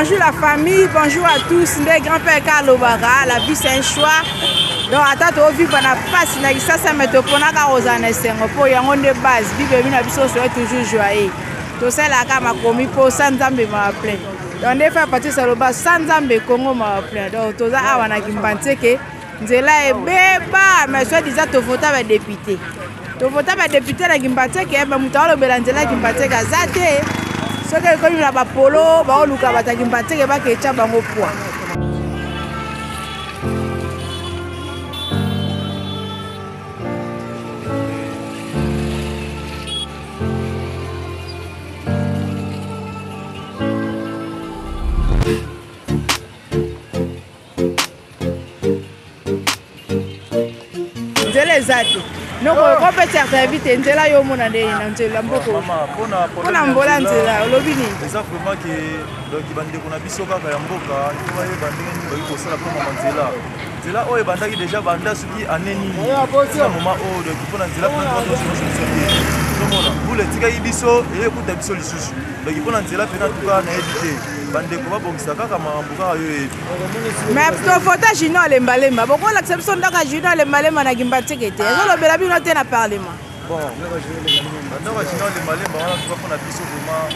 bonjour la famille, bonjour à tous. Ndé grand-père Carlo Bara, la vie c'est un choix. Donc attends, tu vis pendant pas si ça me te prend à Rosane Sengo pour y avoir de base. Bible mina biso soit toujours joyeux. Tout ça là quand m'a commis pour Sanzambe m'a appelé. Donc des fois partir sur le bas Sanzambe Congo m'a appelé. Donc tout ça a wana kimbanteke. Nzela e beba mais soit disant to voter avec député. To voter avec député la kimbanteke ba mutalo belanzela kimbanteke azate. Ce que comme la polo ba oluka batakimbanteke ba kecha bango poa. Zati non on peut faire vite ndela yo mona de nzela mboko pona mbola nzela olobini exactement que donc bande ko na biso kaka ya mboka kwa ye bande ni ba ko sala pona nzela nzela oyo bandaki déjà banda suki aneni na moment o donc pona nzela pona solution tomona bule tika ibiso et kuta biso lisusu donc pona nzela pena tuka na éviter bande ko ba bongisa kaka mambuka yo mais to fota jino le mbalemba boko l'acception ndaka jino le mbalemba na gimbanteke te ezolo bela bino te na parlement bon ndaka jino le mbalemba wana tuka pona biso vraiment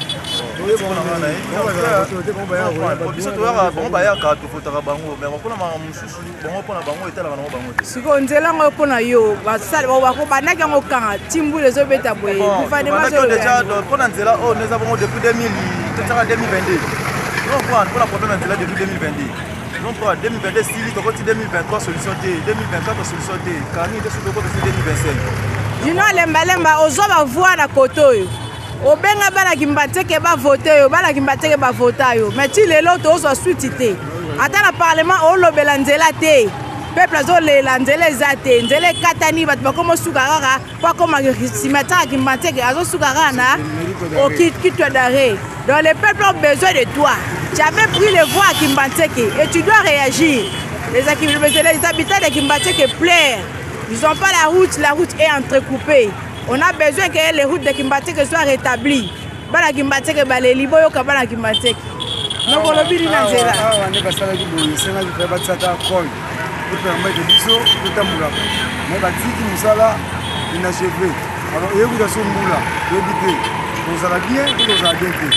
biso to ya bon ba ya ka to fota ka bango mais pona ma mususu bon pona bango etala na bango te siko nzela ngo pona yo ba sala ba ko banaka ngo kanga timbule zo beta boye ku fa de maso déjà pona nzela o neza bango depuis 2000 2022 non quoi pour la problème nzela depuis 2022 non quoi 2022 style to côté 2023 solution T 2024 solution T kani de sous côté 2025 dino le mbalemba ozo ba voir na koto yo obenga bana kimbanteke ba voter yo bana kimbanteke ba voter yo mais ti lelo to ozo suite ata na parlement o lobela nzela te peuple azo le nzela ezate nzela katani bat ba komo sukara kwa koma simata kimbanteke azo sukara na au quitte d'arrêt. Donc le peuple a besoin de toi. Tu avais pris les voix à Kimbanteke et tu dois réagir. Les habitants de Kimbanteke pleurent. Ils n'ont pas la route est entrecoupée. On a besoin que les routes de Kimbanteke soient rétablies. Bana Kimbanteke balé liboyo kabana Kimbanteke. Non pour le but d'une nzela. On est passé avec le Sénat qui fait battre ça col. Pour permettre de biso tout à moula. Mais bati qui nous a là inachevé. Alors il y a eu des somboula, éviter. Nous allons bien, nous allons bien.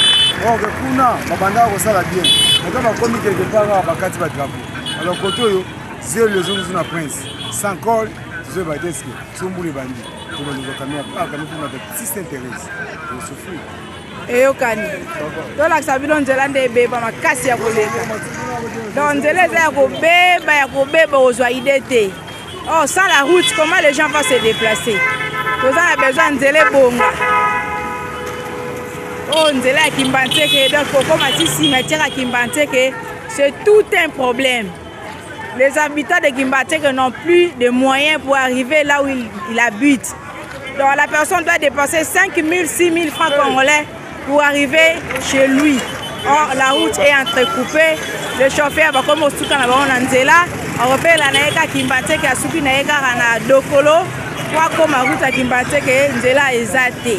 Or que kuna mabanda ko sala bien. Mais quand on commis quelque part à bakati ba drapeau. Alors côté yo, c'est le jour na prince. Sans col, je vais dire que sombuli bandi. Pour nous camia ah quand nous na système intéresse. Je souffre. Et okani. Donc la sabino nzela ndebe ba makasi ya koleka. Donc nzela ya kobeba ozwa idée. Oh sans la route comment les gens vont se déplacer? Nous avons besoin de nzela bonga. Oh nzela kimbanteke donc comme ati cimetière Kimbanteke c'est tout un problème. Les habitants de Kimbanteke n'ont plus de moyens pour arriver là où il habite. Donc la personne doit dépenser 5 000, 6 000 francs congolais pour arriver chez lui. Or la route est entrecoupée. Le chauffeur va comme au souka na ba nzela, on repère la naeka Kimbanteke asuki naeka na dokolo. Kwa koma route à Kimbanteke nzela ezate.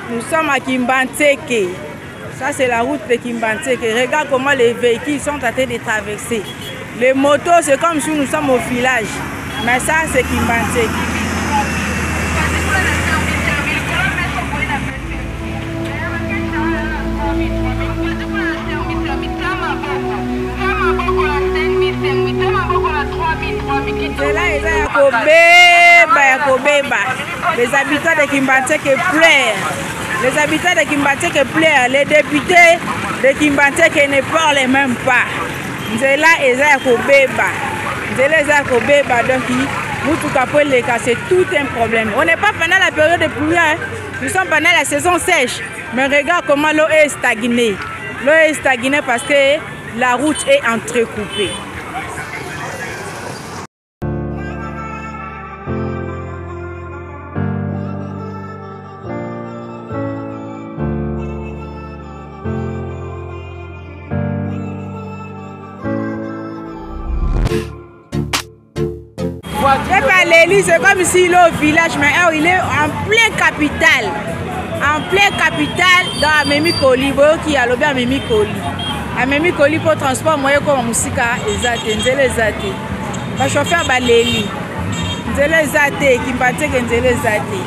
Nous sommes à Kimbanteke. Ça c'est la route de Kimbanteke. Regarde comment les véhicules sont en train de traverser. Les motos c'est comme si nous sommes au village. Mais ça c'est Kimbanteke. Les habitants de Kimbanteke pleurent. Les habitants de Kimbanteke pleurent. Les députés de Kimbanteke ne parlent même pas. Nzela eza kobeba. Nzela eza kobeba donc c'est tout un problème. On n'est pas pendant la période de pluie, hein. Nous sommes pendant la saison sèche. Mais regarde comment l'eau est stagnée. L'eau est stagnée parce que la route est entrecoupée. C'est comme s'il est au village, mais il est en plein capital. en plein capitale dans Amemi Koli boyoki alobi Amemi Koli Amemi Koli pour transport moyen comme musika ezate nzela ezate ba chauffeur baleli nzela ezate kimpateke nzela ezate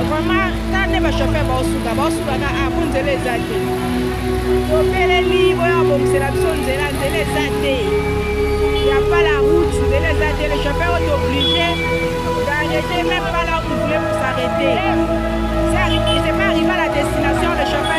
vraiment tane ba chauffeur ba ka a pour nzela ezate opeleli boya bomsela biso nzela ezate. Il n'y a pas la route, les chauffeurs sont obligés d'arrêter même pas là où ils voulaient pour s'arrêter. C'est pas arrivé à la destination, le chauffeur